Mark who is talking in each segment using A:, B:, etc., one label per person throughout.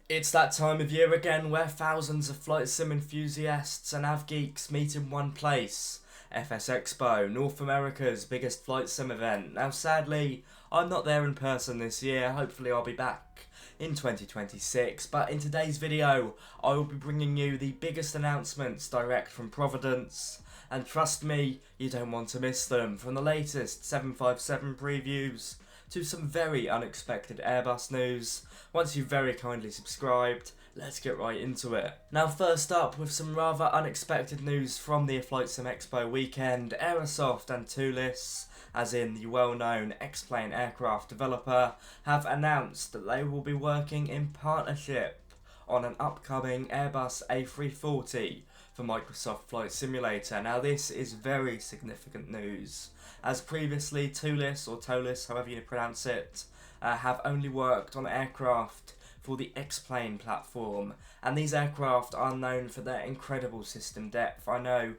A: It's that time of year again where thousands of flight sim enthusiasts and av geeks meet in one place. FS Expo, North America's biggest flight sim event. Now sadly, I'm not there in person this year, hopefully I'll be back in 2026, but in today's video I will be bringing you the biggest announcements direct from Providence, and trust me, you don't want to miss them, from the latest 757 previews to some very unexpected Airbus news. Once you've very kindly subscribed, let's get right into it. Now first up, with some rather unexpected news from the Flight Sim Expo weekend, Aerosoft and Toliss, as in the well-known X-Plane aircraft developer, have announced that they will be working in partnership on an upcoming Airbus A340 for Microsoft Flight Simulator. Now this is very significant news, as previously Toliss, however you pronounce it, have only worked on aircraft for the X-Plane platform, and these aircraft are known for their incredible system depth. I know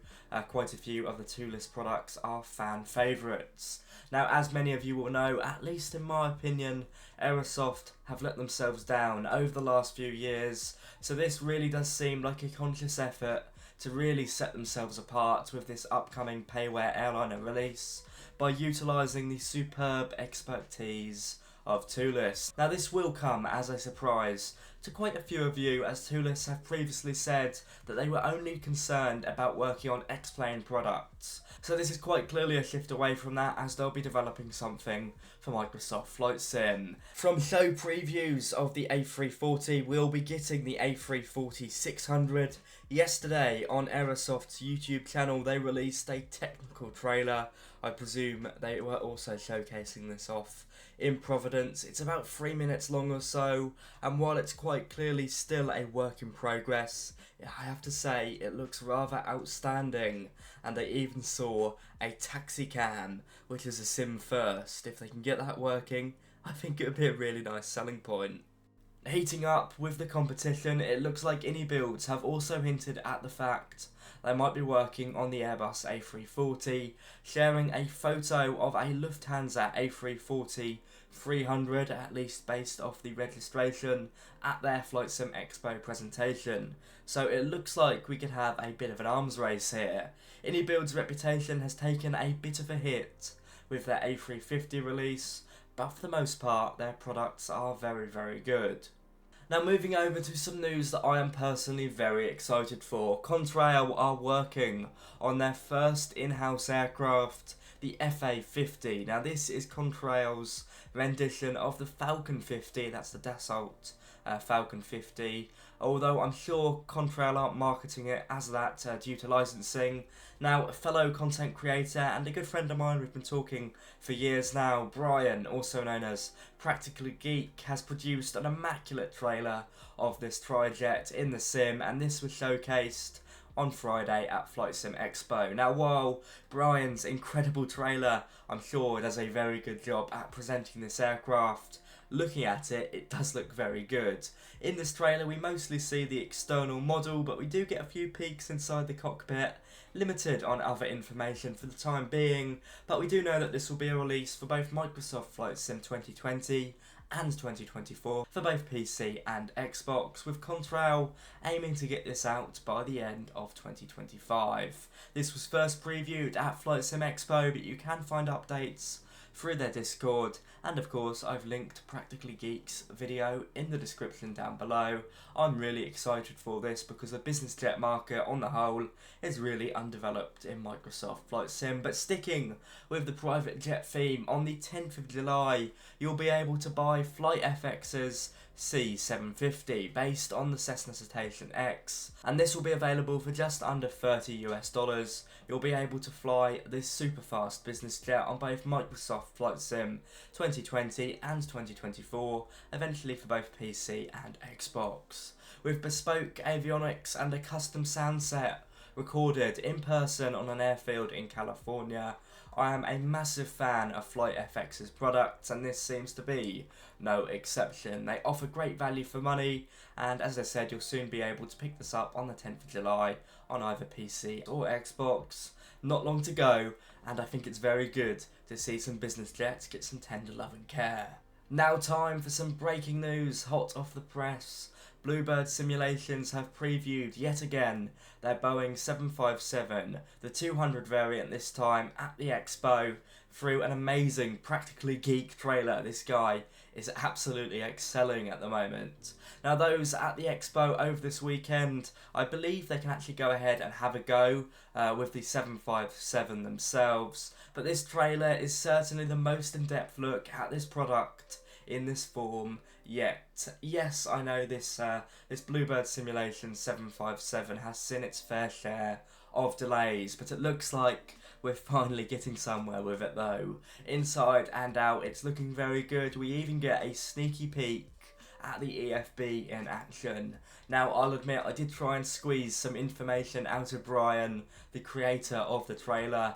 A: quite a few of the Toliss products are fan favourites. Now, as many of you will know, at least in my opinion, Aerosoft have let themselves down over the last few years, so this really does seem like a conscious effort to really set themselves apart with this upcoming payware airliner release by utilising the superb expertise of Toliss. Now this will come as a surprise to quite a few of you, as Toliss have previously said that they were only concerned about working on X-Plane products. So this is quite clearly a shift away from that, as they'll be developing something for Microsoft Flight Sim. From show previews of the A340, we'll be getting the A340 600. Yesterday on Aerosoft's YouTube channel they released a technical trailer. I presume they were also showcasing this off in Providence. It's about 3 minutes long or so, and while it's quite clearly still a work in progress, I have to say it looks rather outstanding, and they even saw a taxi cam, which is a sim first. If they can get that working, I think it would be a really nice selling point. Heating up with the competition, it looks like IniBuilds have also hinted at the fact they might be working on the Airbus A340, sharing a photo of a Lufthansa A340-300, at least based off the registration, at their Flight Sim Expo presentation. So it looks like we could have a bit of an arms race here. IniBuilds' reputation has taken a bit of a hit with their A350 release, but for the most part their products are very, very good. Now moving over to some news that I am personally very excited for. Contrail are working on their first in-house aircraft, the FA50. Now this is Contrail's rendition of the Falcon 50, that's the Dassault Falcon 50, although I'm sure Contrail aren't marketing it as that due to licensing. Now, a fellow content creator and a good friend of mine, we've been talking for years now, Brian, also known as Practically Geek, has produced an immaculate trailer of this trijet in the sim, and this was showcased on Friday at Flight Sim Expo. Now while Brian's incredible trailer, I'm sure, does a very good job at presenting this aircraft, looking at it, it does look very good. In this trailer we mostly see the external model, but we do get a few peeks inside the cockpit, limited on other information for the time being, but we do know that this will be a release for both Microsoft Flight Sim 2020 and 2024 for both PC and Xbox, with Contrail aiming to get this out by the end of 2025. This was first previewed at Flight Sim Expo, but you can find updates through their Discord, and of course I've linked Practically Geek's video in the description down below. I'm really excited for this because the business jet market on the whole is really undeveloped in Microsoft Flight Sim. But sticking with the private jet theme, on the 10th of July you'll be able to buy FlightFX's C750 based on the Cessna Citation X, and this will be available for just under $30 US. You'll be able to fly this super fast business jet on both Microsoft Flight Sim 2020 and 2024, eventually for both PC and Xbox. With bespoke avionics and a custom sound set recorded in person on an airfield in California, I am a massive fan of FlightFX's products, and this seems to be no exception. They offer great value for money, and as I said, you'll soon be able to pick this up on the 10th of July on either PC or Xbox. Not long to go, and I think it's very good to see some business jets get some tender love and care. Now time for some breaking news hot off the press. Bluebird Simulations have previewed yet again their Boeing 757, the 200 variant this time, at the Expo through an amazing, practically geek trailer. This guy is absolutely excelling at the moment. Now those at the Expo over this weekend, I believe they can actually go ahead and have a go with the 757 themselves, but this trailer is certainly the most in-depth look at this product in this form yet. Yes, I know this Bluebird Simulations 757 has seen its fair share of delays, but it looks like we're finally getting somewhere with it though. Inside and out, it's looking very good. We even get a sneaky peek at the EFB in action. Now, I'll admit, I did try and squeeze some information out of Brian, the creator of the trailer,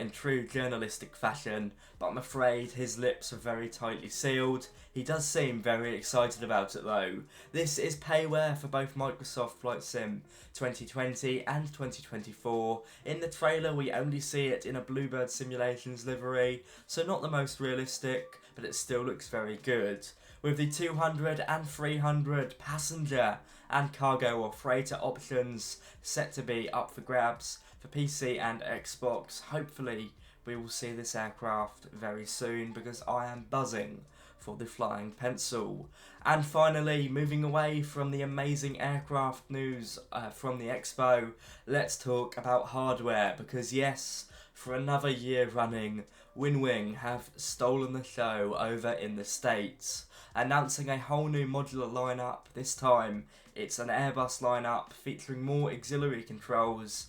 A: in true journalistic fashion, but I'm afraid his lips are very tightly sealed. He does seem very excited about it though. This is payware for both Microsoft Flight Sim 2020 and 2024. In the trailer we only see it in a Bluebird Simulations livery, so not the most realistic, but it still looks very good. With the 200 and 300 passenger and cargo or freighter options set to be up for grabs for PC and Xbox, hopefully we will see this aircraft very soon because I am buzzing for the flying pencil. And finally, moving away from the amazing aircraft news from the Expo, let's talk about hardware, because yes, for another year running, Winwing have stolen the show over in the States, announcing a whole new modular lineup. This time it's an Airbus lineup featuring more auxiliary controls,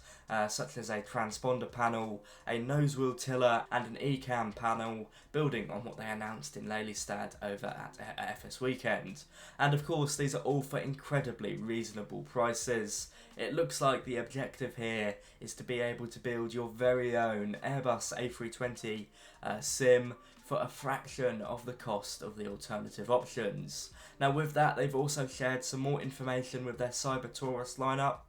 A: such as a transponder panel, a nose wheel tiller and an ECAM panel, building on what they announced in Lelystad over at FS Weekend. And of course these are all for incredibly reasonable prices. It looks like the objective here is to be able to build your very own Airbus A340 sim for a fraction of the cost of the alternative options. Now with that, they've also shared some more information with their Cyber Taurus lineup.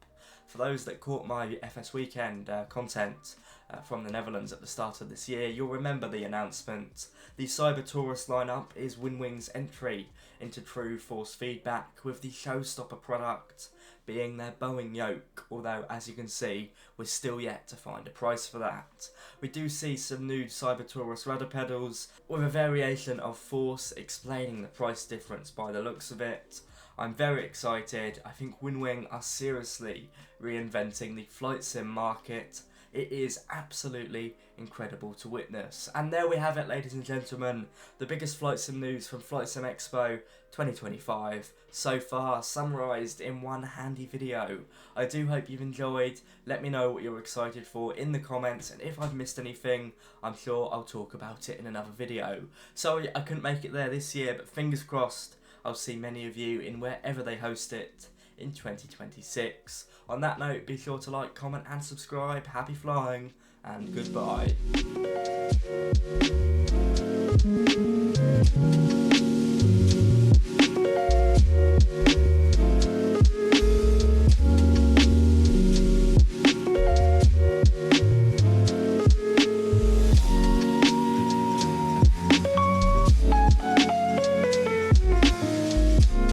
A: For those that caught my FS Weekend content from the Netherlands at the start of this year, you'll remember the announcement. The Cyber Taurus lineup is Winwing's entry into true force feedback, with the showstopper product being their Boeing yoke, although as you can see we're still yet to find a price for that. We do see some new Cyber Taurus rudder pedals with a variation of force, explaining the price difference by the looks of it. I'm very excited. I think Winwing are seriously reinventing the flight sim market. It is absolutely incredible to witness. And there we have it, ladies and gentlemen, the biggest flight sim news from Flight Sim Expo 2025 so far, summarised in one handy video. I do hope you've enjoyed. Let me know what you're excited for in the comments, and if I've missed anything, I'm sure I'll talk about it in another video. Sorry I couldn't make it there this year, but fingers crossed I'll see many of you in wherever they host it in 2026. On that note, be sure to like, comment and subscribe. Happy flying and goodbye.